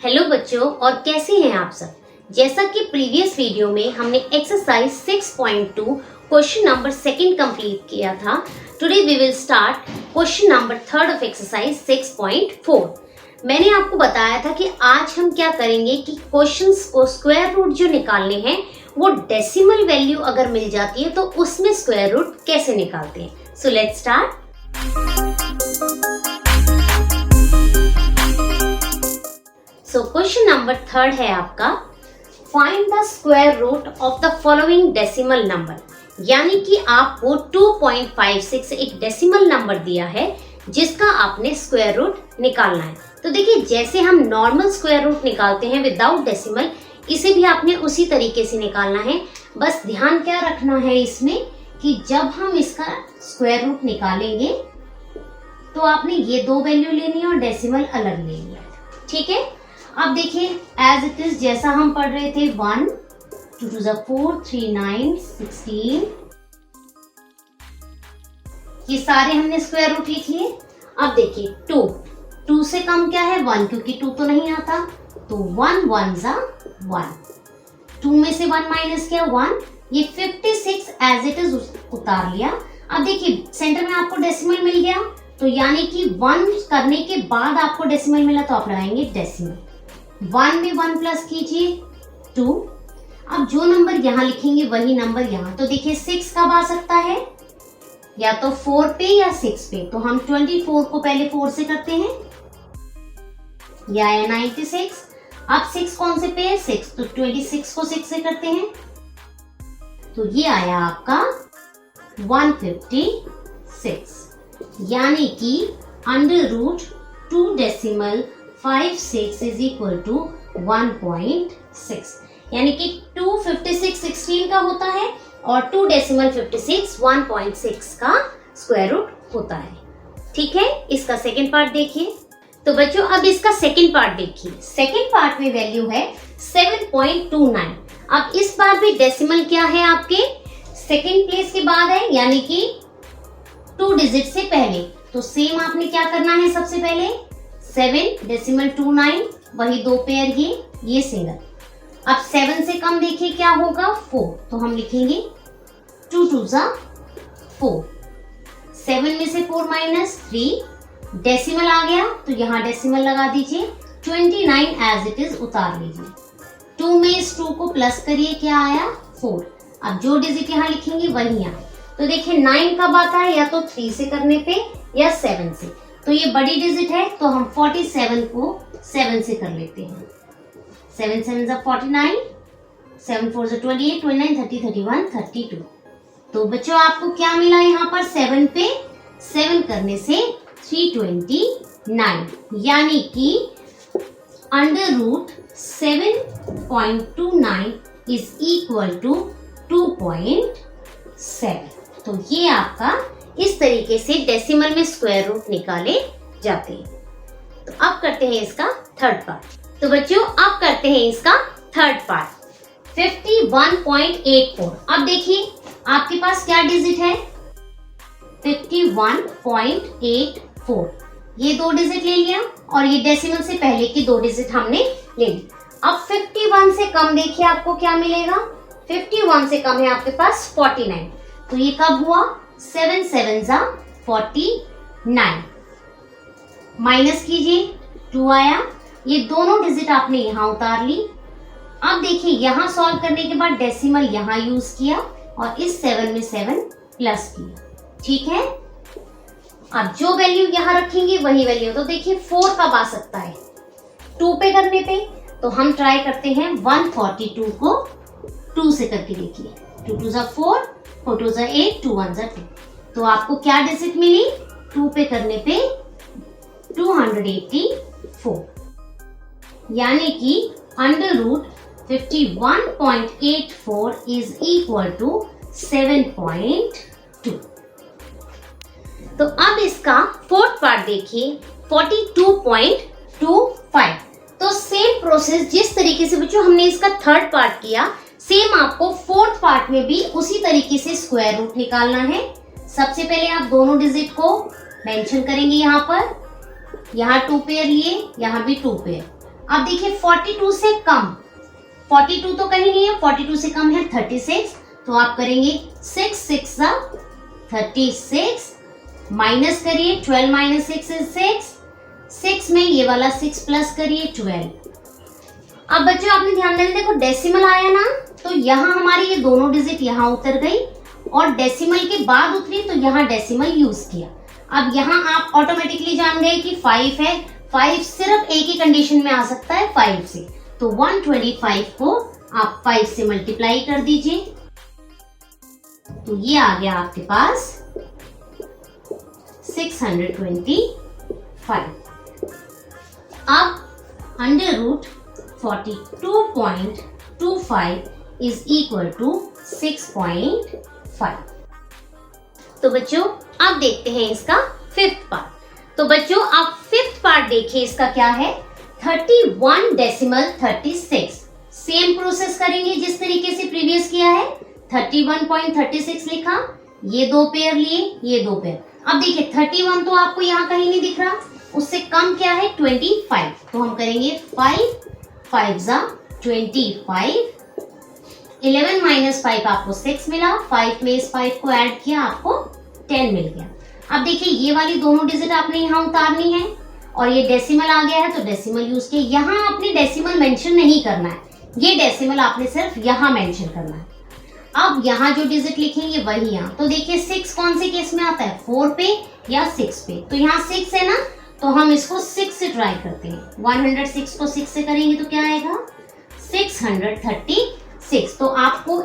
Hello बच्चों, और कैसे हैं आप सब। जैसा कि प्रीवियस वीडियो में हमने एक्सरसाइज 6.2 क्वेश्चन नंबर 2 कंप्लीट किया था। Today we will start question number 3 of exercise 6.4। मैंने आपको बताया था कि आज हम क्या करेंगे कि क्वेश्चंस को स्क्वायर रूट जो निकालने हैं वो डेसिमल वैल्यू अगर मिल जाती है तो उसमें स्क्वायर रूट कैसे निकालते हैं। So let's start. So question number 3 है आपका, find the square root of the following decimal number. यानी कि आपको 2.56 एक डेसिमल नंबर दिया है जिसका आपने स्क्वायर रूट निकालना है। तो देखिए, जैसे हम नॉर्मल स्क्वायर रूट निकालते हैं विदाउट डेसिमल, इसे भी आपने उसी तरीके से निकालना है। बस ध्यान क्या रखना है इसमें कि जब हम इसका स्क्वायर रूट निकालेंगे तो आपने ये दो वैल्यू लेनी है और डेसिमल अलग लेनी है। ठीक है, अब देखिए एज इट इज जैसा हम पढ़ रहे थे 1 2 2 4 3 9 16, ये सारे हमने स्क्वायर रूट लिख लिए। अब देखिए 2 से कम क्या है 1, क्योंकि 2 तो नहीं आता, तो 1 1 जा 1, 2 में से 1 माइनस किया 1, ये 56 एज इट इज उतार लिया। अब देखिए सेंटर में आपको डेसिमल मिल गया, तो यानी कि 1 करने के बाद आपको डेसिमल मिला तो आप लगाएंगे डेसिमल। 1 में 1 प्लस कीजिए 2। अब जो नंबर यहाँ लिखेंगे वही नंबर यहाँ। तो देखिए 6 कब आ सकता है, या तो 4 पे या 6 पे। तो हम 24 को पहले 4 से करते हैं, या 96। अब 6 कौन से पे है 6, तो 26 को 6 से करते हैं, तो ये आया आपका 156। यानी कि under root 2 decimal 56 is equal to 1.6। यानी कि 256 16 का होता है और 2 डेसिमल 56 1.6 का स्क्वायर रूट होता है। ठीक है, इसका सेकेंड पार्ट देखिए। तो बच्चों अब इसका सेकेंड पार्ट देखिए। सेकेंड पार्ट में वैल्यू है 7.29। अब इस बार भी डेसिमल क्या है आपके सेकेंड प्लेस के बाद है, यानी कि 2 डिजिट से पहले। तो सेम आपने क्या करना है, सबसे पहले 7 डेसिमल 29, वही 2 पेयर ये सिंगल। अब 7 से कम देखिए क्या होगा 4, तो हम लिखेंगे 2 2 जा 4। 7 में से 4 माइनस 3, डेसिमल आ गया तो यहाँ डेसिमल लगा दीजिए। 29 एज इट इज उतार लीजिए। 2 में इस 2 को प्लस करिए, क्या आया 4। अब जो डिजिट यहाँ लिखेंगे वही यहाँ। तो देखिए 9 कब आता है, या तो 3 से करने पे या 7 से। तो ये बड़ी डिजिट है तो हम 47 को 7 से कर लेते हैं। 7 7 49, 7 4 28, 29 30 31 32। तो बच्चों आपको क्या मिला यहाँ पर, 7 पे 7 करने से 329, यानी कि under root 7.29 is equal to 2.7। तो ये आपका इस तरीके से डेसिमल में स्क्वायर रूट निकाले जाते हैं। तो अब करते हैं इसका थर्ड पार्ट। तो बच्चों अब करते हैं इसका थर्ड पार्ट 51.84। अब देखिए आपके पास क्या डिजिट है 51.84, ये 2 डिजिट ले लिया और ये डेसिमल से पहले की 2 डिजिट हमने ले ली। अब 51 से कम देखिए आपको क्या मिलेगा, 51 से कम है आपके पास 49। तो ये कब हुआ 7 7 जा 49, माइनस कीजिए 2 आया। ये दोनों डिजिट आपने यहाँ उतार ली। अब देखिए यहाँ सॉल्व करने के बाद डेसिमल यहाँ यूज किया और इस 7 में 7 प्लस किया। ठीक है, अब जो वैल्यू यहाँ रखेंगे वही वैल्यू। तो देखिए 4 कब आ सकता है 2 पे करने पे, तो हम ट्राई करते हैं 142 को 2 से करके देखिए। 2 2 जा 4, 4 2 जा 8, 2 1 जा 2। तो आपको क्या डिजिट मिली 2 पे करने पे 284, यानी कि under root 51.84 is equal to 7.2। तो अब इसका फोर्थ पार्ट देखिए 42.25। तो सेम प्रोसेस जिस तरीके से बच्चों हमने इसका थर्ड पार्ट किया, सेम आपको फोर्थ पार्ट में भी उसी तरीके से स्क्वायर रूट निकालना है। सबसे पहले आप दोनों डिजिट को मेंशन करेंगे यहाँ पर, यहाँ 2 पेयर लिए, यहाँ भी 2 पेयर। अब देखिए 42 से कम, 42 तो कहीं नहीं है, 42 से कम है 36, तो आप करेंगे 6 6 36, माइनस करिए 12 माइनस 6 इज 6, 6 में ये वाला 6 प्लस करिए 12। अब बच्चों आपने ध्यान देना, देखो डेसिमल आया ना, तो यहाँ हमारी ये दोनों डिजिट यहाँ उतर गई और डेसिमल के बाद उतरी तो यहाँ डेसिमल यूज किया। अब यहाँ आप ऑटोमेटिकली जान गए कि 5 है, 5 सिर्फ एक ही कंडीशन में आ सकता है 5 से, तो 125 को आप 5 से मल्टीप्लाई कर दीजिए, तो ये आ गया आपके पास 625। अब under root 42.25 is equal to 6.5। तो बच्चों अब देखते हैं इसका फिफ्थ पार्ट। तो बच्चों आप फिफ्थ पार्ट देखिए, इसका क्या है, 31 डेसिमल 36। सेम प्रोसेस करेंगे जिस तरीके से प्रीवियस किया है, 31.36 लिखा, ये दो पेयर लिए, ये दो पेयर। अब देखिए 31 तो आपको यहाँ कहीं नहीं दिख रहा, उससे कम क्या है 25, तो हम करेंगे 5 5 जा 25, 11 माइनस 5 आपको 6 मिला, 5 में इस 5 को ऐड किया आपको 10 मिल गया। अब देखिए ये वाली दोनों डिजिट आपने यहाँ उतारनी है और ये डेसिमल आ गया है तो डेसिमल यूज किया। यहाँ आपने डेसिमल मेंशन नहीं करना है, ये डेसिमल आपने सिर्फ यहाँ मेंशन करना है। अब यहाँ जो डिजिट लिखेंगे वही यहाँ, तो देखिए 6 कौन से केस में आता है, 4 पे या 6 पे, तो यहाँ 6 है ना, तो हम इसको 6 से ट्राई करते हैं। 106 को 6 से करेंगे तो क्या आएगा 636। तो आपको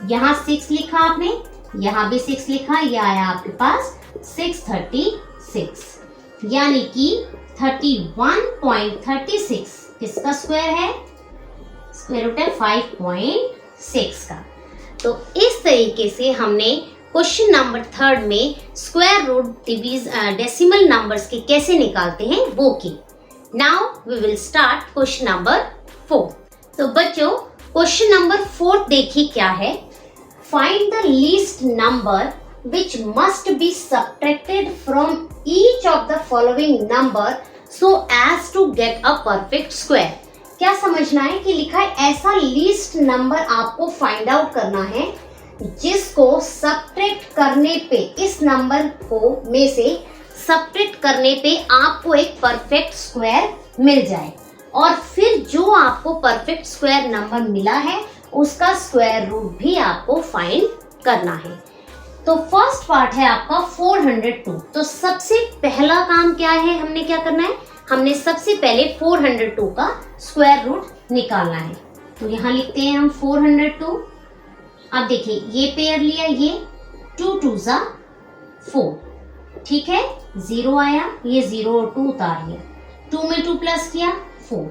यहाँ 6 लिखा आपने, यहाँ भी 6 लिखा, ये आया आपके पास 636, यानी कि 31.36 किसका स्क्वायर है, स्क्वायर रूट है 5.6 का। तो इस तरीके से हमने क्वेश्चन नंबर 3 में स्क्वायर रूट डेसिमल नंबर्स के कैसे निकालते हैं वो की। Now we will start question number 4। तो बच्चों क्वेश्चन नंबर 4 देखिए क्या है, find the least number which must be subtracted from each of the following number so as to get a perfect square। क्या समझना है कि लिखा है ऐसा लीस्ट नंबर आपको फाइंड आउट करना है जिसको सब्ट्रैक्ट करने पे, इस नंबर को में से सब्ट्रैक्ट करने पे आपको एक परफेक्ट स्क्वायर मिल जाए, और फिर जो आपको परफेक्ट स्क्वायर नंबर मिला है उसका स्क्वायर रूट भी आपको फाइंड करना है। तो फर्स्ट पार्ट है आपका 402। तो सबसे पहला काम क्या है, हमने क्या करना है, हमने सबसे पहले 402 का स्क्वायर रूट निकालना है। तो यहाँ लिखते हैं हम 402। अब देखिए ये पेयर लिया, ये 2 2 जा 4, ठीक है, 0 आया, ये 0 और 2 उतार लिया, 2 में 2 प्लस किया 4।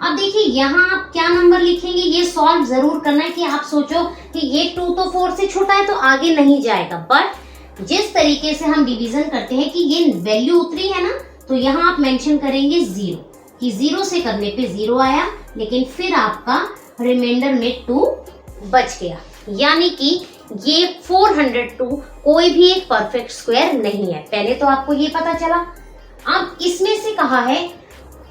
अब देखिए यहाँ आप क्या नंबर लिखेंगे, ये सॉल्व जरूर करना है कि आप सोचो कि ये 2 तो 4 से छोटा है तो आगे नहीं जाएगा, बट जिस तरीके से हम डिवीजन करते हैं कि ये वैल्यू उतरी है ना, तो यहाँ आप मेंशन करेंगे 0, कि 0 से करने पे 0 आया, लेकिन फिर आपका रिमाइंडर में 2 बच गया, यानी कि ये 402 कोई भी एक परफेक्ट स्क्वायर नहीं है। पहले तो आपको ये पता चला। अब इसमें से कहा है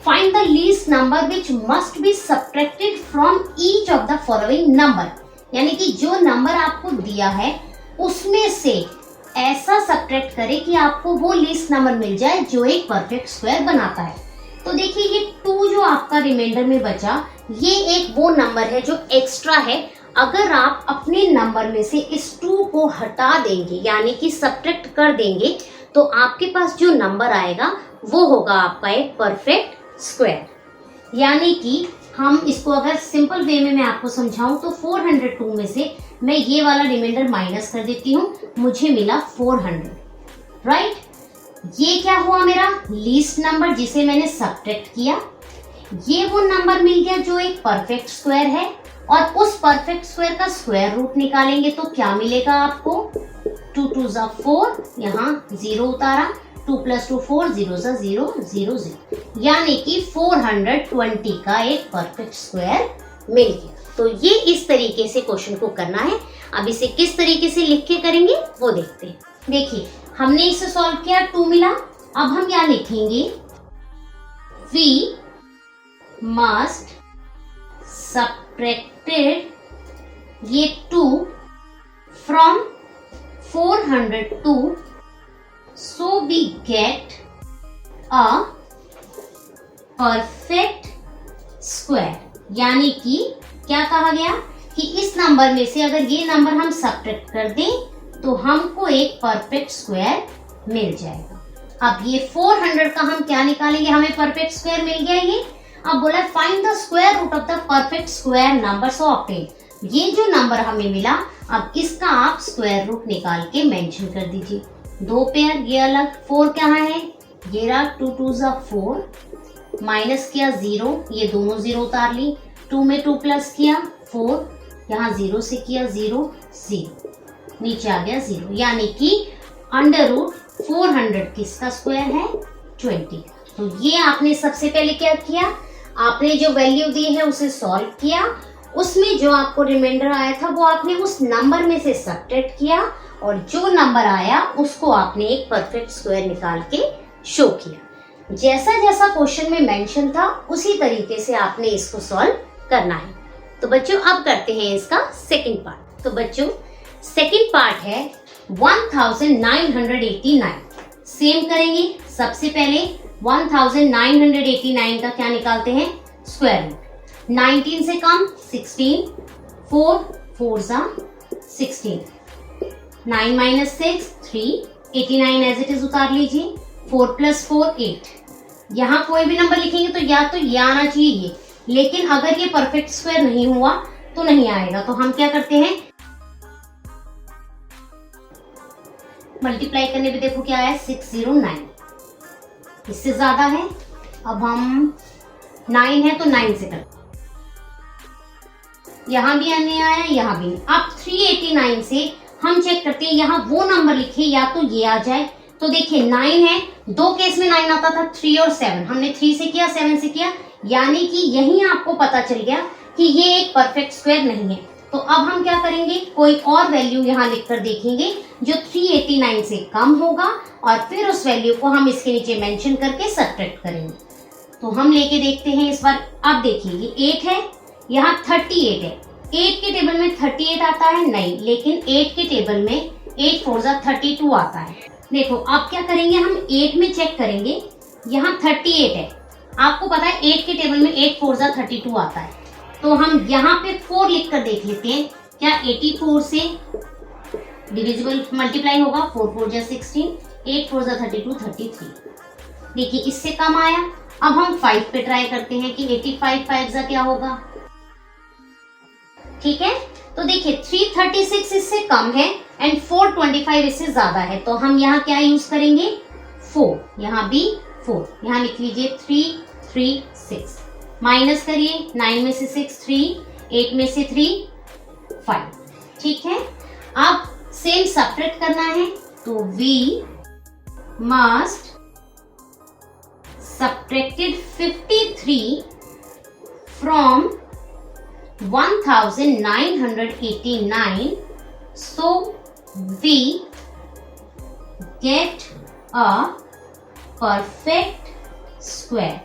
find the least number which must be subtracted from each of the following number, यानी कि जो नंबर आपको दिया है उसमें से ऐसा सब्ट्रैक्ट करें कि आपको वो लीस्ट नंबर मिल जाए जो एक परफेक्ट स्क्वायर बनाता है। तो देखिए ये 2 जो आपका रिमाइंडर में बचा, ये एक वो नंबर है जो एक्स्ट्रा है। अगर आप अपने नंबर में से इस 2 को हटा देंगे, यानी कि सब्ट्रैक्ट कर देंगे, तो आपके पास जो नंबर आएगा वो होगा आपका एक परफेक्ट स्क्वायर। यानी कि हम इसको अगर सिंपल वे में मैं आपको समझाऊं तो 402 में से मैं ये वाला रिमाइंडर माइनस कर देती हूँ, मुझे मिला 400, राइट। ये क्या हुआ, मेरा लीस्ट नंबर जिसे मैंने सब्ट्रैक्ट किया। ये वो नंबर मिल गया जो एक परफेक्ट स्क्वायर है, और उस परफेक्ट स्क्वायर का स्क्वायर रूट निकालेंगे तो क्या मिलेगा आपको, 2 2 जा 4, यहाँ 0 उतारा, 2 + 2 4, 0 जा 0 0 0, यानी कि 420 का एक परफेक्ट स्क्वायर मिल गया। तो ये इस तरीके से क्वेश्चन को करना है। अब इसे किस तरीके से लिख के करेंगे वो देखते हैं। देखिए हमने इसे सॉल्व किया, 2 मिला। अब हम क्या लिखेंगे, v must subtracted ये 2 from 402 so we get a perfect square। यानी कि क्या कहा गया कि इस नंबर में से अगर ये नंबर हम सब्ट्रैक्ट कर दें तो हमको एक परफेक्ट स्क्वायर मिल जाएगा। अब ये 400 का हम क्या निकालेंगे, हमें परफेक्ट स्क्वायर मिल गया ये। अब बोला find the square root of the perfect square number so obtain. ये जो नंबर हमें मिला अब इसका आप स्क्वायर रूट निकाल के मेंशन कर दीजिए। दो पेयर ये अलग, 4 कहाँ है, ये रहा 2 2 4, माइनस किया 0, ये दोनों 0 उतार ली, 2 में 2 प्लस किया 4, यहाँ 0 से किया 0 0, नीचे आ गया 0। यानी कि अंडर रूट 400 किसका स्क्वायर है, 20। तो ये आपने सबसे पहले क्या किया, आपने जो वैल्यू दी है उसे सॉल्व किया, उसमें जो आपको रिमाइंडर आया था वो आपने उस नंबर में से सब्ट्रैक्ट किया और जो नंबर आया उसको आपने एक परफेक्ट स्क्वायर निकाल के शो किया। जैसा जैसा क्वेश्चन में मेंशन था उसी तरीके से आपने इसको सॉल्व करना है। तो बच्चों अब करते हैं इसका सेकंड पार्ट। तो बच्चों सेकंड पार्ट है 1989। सेम करेंगे, सबसे पहले 1989 का क्या निकालते हैं, स्क्वायर रूट। 19 से कम 16, 4 4 16, 9 minus 6 3, 89 एज इट इज उतार लीजिए, 4 + 4 8। यहाँ कोई भी नंबर लिखेंगे तो या तो ये आना चाहिए ये, लेकिन अगर ये परफेक्ट स्क्वायर नहीं हुआ तो नहीं आएगा। तो हम क्या करते हैं, मल्टीप्लाई करने पे देखो क्या आया 609, इससे ज्यादा है। अब हम 9 है तो 9 से कर, यहाँ भी नहीं आया, यहाँ भी नहीं। अब 389 से हम चेक करते हैं, यहाँ वो नंबर लिखे या तो ये आ जाए। तो देखिए 9 है, दो केस में 9 आता था, 3 और 7। हमने 3 से किया 7 से किया, यानी कि यही आपको पता चल गया कि ये एक परफेक्ट स्क्वायर नहीं है। तो अब हम क्या करेंगे, कोई और वैल्यू यहाँ लिखकर देखेंगे जो 389 से कम होगा और फिर उस वैल्यू को हम इसके नीचे मेंशन करके सब्ट्रैक्ट करेंगे। तो हम लेके देखते हैं इस बार। अब देखिए ये 8 है, यहाँ 38 है। 8 के टेबल में 38 आता है नहीं, लेकिन 8 के टेबल में 8 4 32 आता है। देखो अब क्या करेंगे, हम 8 में चेक करेंगे, यहाँ 38 है। आपको पता है 8 के टेबल में 8 4 32 आता है। तो हम यहाँ पे 4 लिख कर देख लेते हैं, क्या 84 से डिविजिबल मल्टीप्लाई होगा, 4 4 16, 8 4 32 33। देखिए इससे कम आया। अब हम 5 पे ट्राई करते हैं कि 85 5 क्या होगा। ठीक है, तो देखिए 336 इससे कम है एंड 425 इससे ज्यादा है। तो हम यहाँ क्या यूज करेंगे, 4, यहाँ भी 4, यहाँ लिख लीजिए 3 3 6, माइनस करिए 9 में से 6 3, 8 में से 3 5। ठीक है, अब सेम सब्ट्रैक्ट करना है, तो we must subtracted 53 from 1989, so we get a perfect square।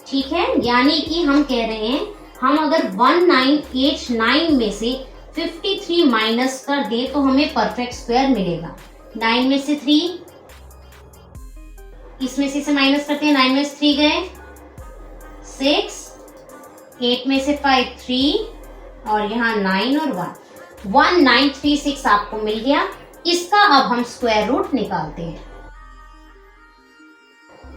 ठीक है, यानी कि हम कह रहे हैं हम अगर 1989 में से 53 माइनस कर दे तो हमें परफेक्ट स्क्वायर मिलेगा। 9 में से 3, इसमें से माइनस करते हैं, 9 में से 3 गए 6, 8 में से 5 3 और यहाँ 9 और 1, 1936 आपको मिल गया। इसका अब हम स्क्वायर रूट निकालते हैं,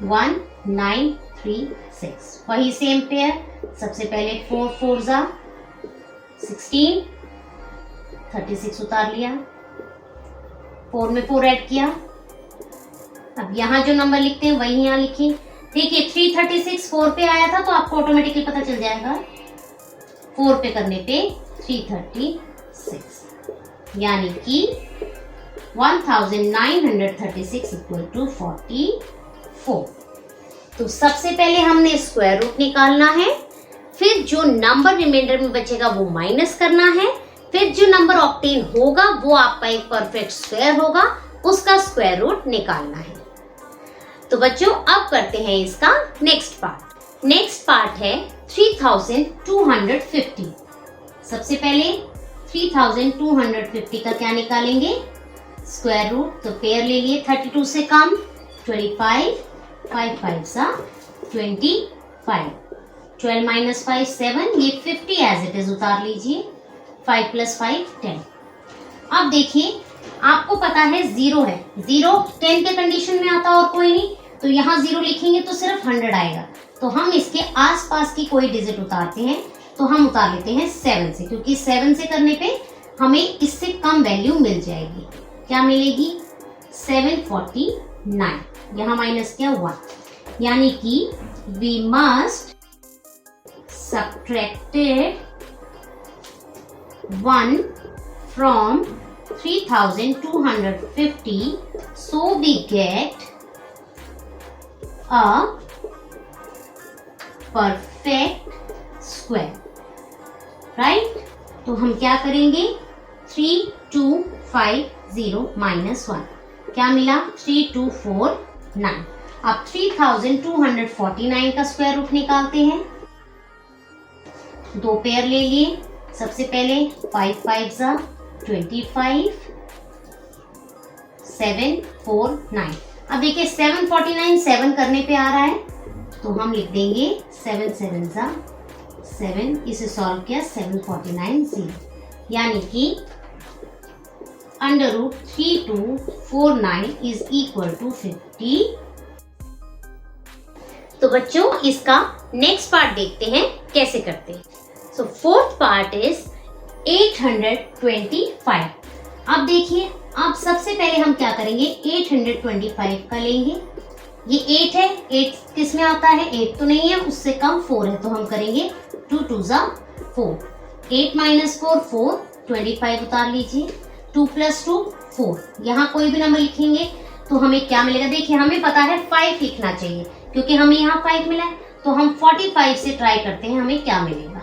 1936। वही सेम पेयर, सबसे पहले 4 4 16, 36 उतार लिया, 4 में 4 ऐड किया। अब यहाँ जो नंबर लिखते हैं वही यहाँ लिखिए। देखिए 336 4 पे आया था तो आपको ऑटोमेटिकली पता चल जाएगा, 4 पे करने पे 336, यानी कि 1936 इक्वल टू 44। तो सबसे पहले हमने स्क्वायर रूट निकालना है, फिर जो नंबर रिमाइंडर में बचेगा वो माइनस करना है, फिर जो नंबर ऑब्टेन होगा वो आपका एक परफेक्ट स्क्वायर होगा, उसका स्क्वायर रूट निकालना है। तो बच्चों अब करते हैं इसका नेक्स्ट पार्ट। नेक्स्ट पार्ट है 3250। सबसे पहले 3250 का क्या निकालेंगे, स्क्वायर रूट। तो पेयर ले लिए 32 से कम, 25, 5 5 सा 25, 12 माइनस 5 7, ये 50 एज इट इज उतार लीजिए, 5 प्लस 5 10। अब देखिए आपको पता है 0 है, 0 10 के कंडीशन में आता और कोई नहीं, तो यहाँ 0 लिखेंगे तो सिर्फ 100 आएगा। तो हम इसके आसपास की कोई डिजिट उतारते हैं, तो हम उतार लेते हैं 7 से, क्योंकि 7 से करने पे हमें इससे कम वैल्यू मिल जाएगी। क्या मिलेगी, 749, यहाँ माइनस क्या 1, यानी कि we must subtracted 1 from 3250, so we get a perfect square, right? तो हम क्या करेंगे, 3250 माइनस 1 क्या मिला, 3249। अब 3249 का स्क्वायर रूट निकालते हैं। दो पेयर ले लिए, सबसे पहले 5 5 सा 25, 749। अब देखिए 749 7 करने पे आ रहा है, तो हम लिख देंगे 7 7 सा 7, इसे सॉल्व किया 749 0, यानी कि √3249 इज इक्वल टू 50। तो बच्चों इसका नेक्स्ट पार्ट देखते हैं कैसे करते हैं। सो फोर्थ पार्ट इज 825। अब देखिए, अब सबसे पहले हम क्या करेंगे, 825 का लेंगे। ये 8 है, 8 किस में आता है, 8 तो नहीं है, उससे कम 4 है, तो हम करेंगे 2 2 ज़ा 4, 8 माइनस 4 4, 25 उतार लीजिए, 2 प्लस 2 4, यहाँ कोई भी नंबर लिखेंगे तो हमें क्या मिलेगा, देखिए हमें पता है 5 लिखना चाहिए, क्योंकि हमें यहाँ 5 मिला है, तो हम 45 से ट्राई करते हैं, हमें क्या मिलेगा।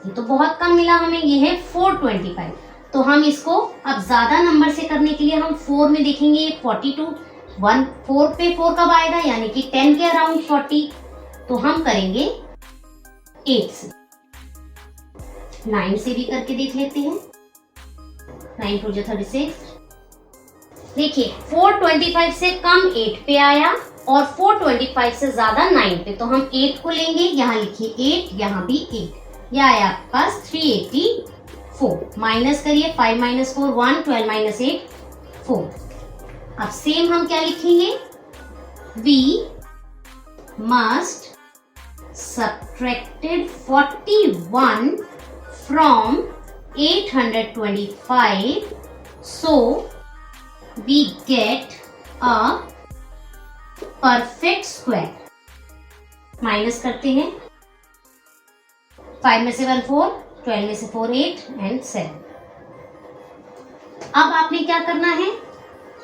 ये तो बहुत कम मिला हमें, ये है 425। तो हम इसको अब ज्यादा नंबर से करने के लिए हम 4 में देखेंगे, 42, 1 4 पे 4 कब आएगा, यानी कि 10 के अराउंड 40, तो हम करेंगे 8 से, 9 से भी करके देख लेते हैं, 9 4 36। देखिए 425 से कम 8 पे आया और 425 से ज्यादा 9 पे, तो हम 8 को लेंगे, यहाँ लिखिए 8, यहाँ भी 8, यह आया आपके पास 384। माइनस करिए, 5 माइनस 4 1, 12 माइनस 8 4। अब सेम हम क्या लिखेंगे, we must subtracted 41 from 825, so we get a perfect square. Minus करते हैं, 5 में से 1 4, 12 में से 4 8 एंड 7। अब आपने क्या करना है,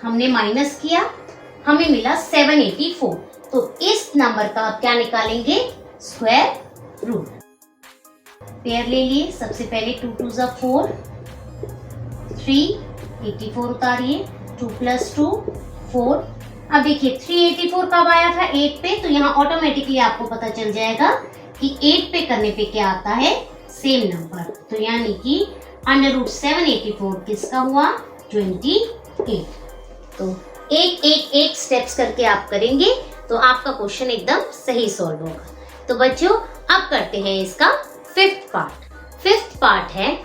हमने माइनस किया, हमें मिला 784, तो इस नंबर का आप क्या निकालेंगे, स्क्वायर रूट। पेयर ले लिए, सबसे पहले 2 2 ज़ा 4, 384 उतारिए, 2 प्लस 2 4। अब देखिए 384 कब आया था, 8 पे, तो यहाँ ऑटोमेटिकली आपको पता चल जाएगा कि 8 पे करने पे क्या आता है, सेम नंबर, तो यानी कि √784 किसका हुआ, 28। तो एक स्टेप्स करके आप करेंगे तो आपका क्वेश्चन एकदम सही सॉल्व होगा। तो बच्चों अब करते हैं इसका फिफ्थ पार्ट है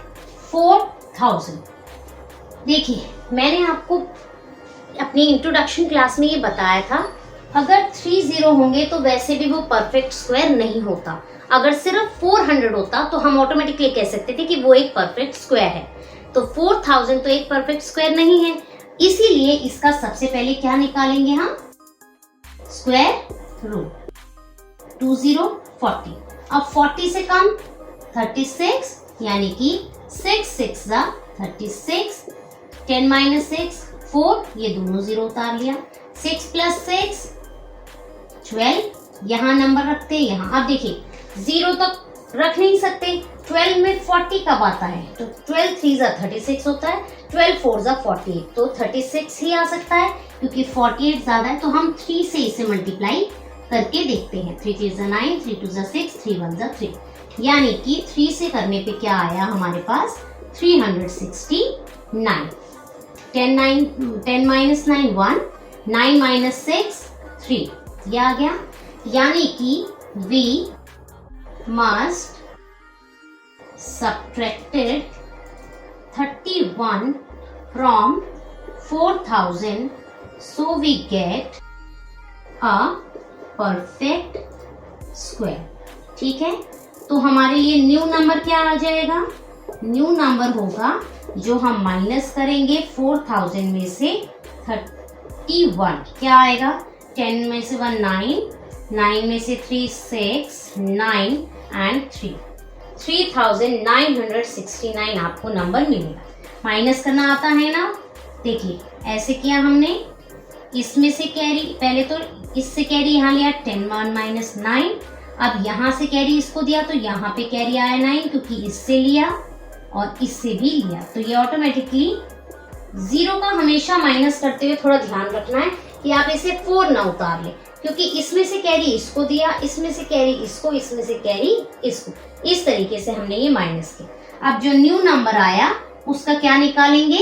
4000। देखिए मैंने आपको अपनी इंट्रोडक्शन क्लास में ये बताया था, अगर 30 होंगे तो वैसे भी वो परफेक्ट स्क्वायर नहीं होता। अगर सिर्फ 400 होता तो हम ऑटोमेटिकली कह सकते थे कि वो एक परफेक्ट स्क्वायर है। तो 4000 तो एक परफेक्ट स्क्वायर नहीं है, इसीलिए इसका सबसे पहले क्या निकालेंगे हम, स्क्वायर रूट। 20 40। अब 40 से कम 36, यानी कि 6 6 ज़ा 36, 10 माइनस 6 4, ये दोनों 0 उतार लिया, 6 प्लस 6 12, यहाँ नंबर रखते हैं यहाँ। अब देखिए 0 तक रख नहीं सकते, 12 में 40 कब आता है, तो 12 3 ज़ा 36 होता है, 12 4 ज़ा 48, तो 36 ही आ सकता है क्योंकि 48 ज्यादा है, तो हम 3 से इसे मल्टीप्लाई करके देखते हैं। 3 3 9, 3 2 6, 3 1 3, यानी कि 3 से करने पे क्या आया हमारे पास 369। 10 minus 9 1, 9 minus 6 3, ये आ गया। यानी कि we must subtracted 31 from 4000, so we get a perfect square। ठीक है, तो हमारे लिए न्यू नंबर क्या आ जाएगा? न्यू नंबर होगा जो हम माइनस करेंगे 4000 में से 31, क्या आएगा? 10 में से 1 9, 9 में से 3 6, 9 एंड 3, 3969 आपको नंबर मिलेगा। माइनस करना आता है ना? देखिए ऐसे किया हमने, इसमें से कैरी, पहले तो इससे कैरी यहाँ लिया 10 माइनस 9, अब यहाँ से कैरी इसको दिया तो यहाँ पे कैरी आया 9, क्योंकि इससे लिया और इससे भी लिया, तो ये ऑटोमेटिकली 0 का हमेशा माइनस करते हुए थोड़ा ध्यान रखना है कि आप इसे 4 ना उतार ले, क्योंकि इसमें से कैरी इसको दिया, इसमें से कैरी इसको, इसमें से कैरी इसको, इस तरीके से हमने ये माइनस किया। अब जो न्यू नंबर आया उसका क्या निकालेंगे?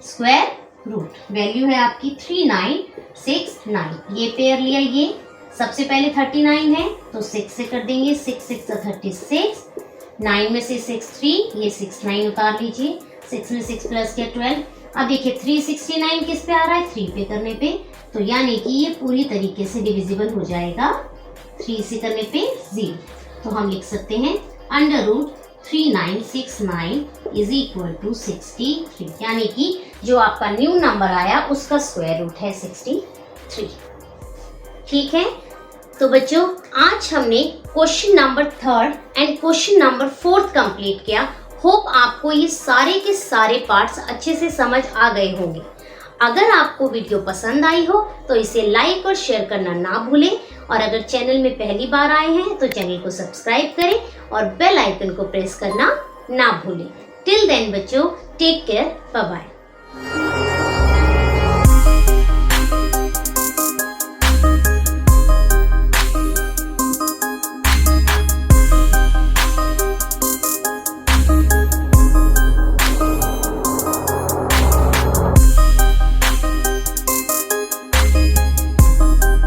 Square root. वैल्यू है आपकी 3969, ये पेयर लिया, ये सबसे पहले 39 है तो 6 से कर देंगे, 6 6 36, 9 में से 6 3, ये 6 9 उतार लीजिए, 6 में 6 प्लस किया 12। अब देखिए 369 किस पे आ रहा है? 3 पे करने पे, तो यानी कि ये पूरी तरीके से डिविजिबल हो जाएगा 3 से करने पे 0। तो हम लिख सकते हैं under root 3969 is equal to 63, यानी कि जो आपका न्यू नंबर आया उसका स्क्वायर रूट है 63। ठीक है, तो बच्चों आज हमने question number 3 and question number 4 complete किया। होप आपको ये सारे के सारे पार्ट्स अच्छे से समझ आ गए होंगे। अगर आपको वीडियो पसंद आई हो तो इसे लाइक और शेयर करना ना भूलें, और अगर चैनल में पहली बार आए हैं तो चैनल को सब्सक्राइब करें और बेल आइकन को प्रेस करना ना भूलें। टिल देन बच्चों, टेक केयर, बाय बाय।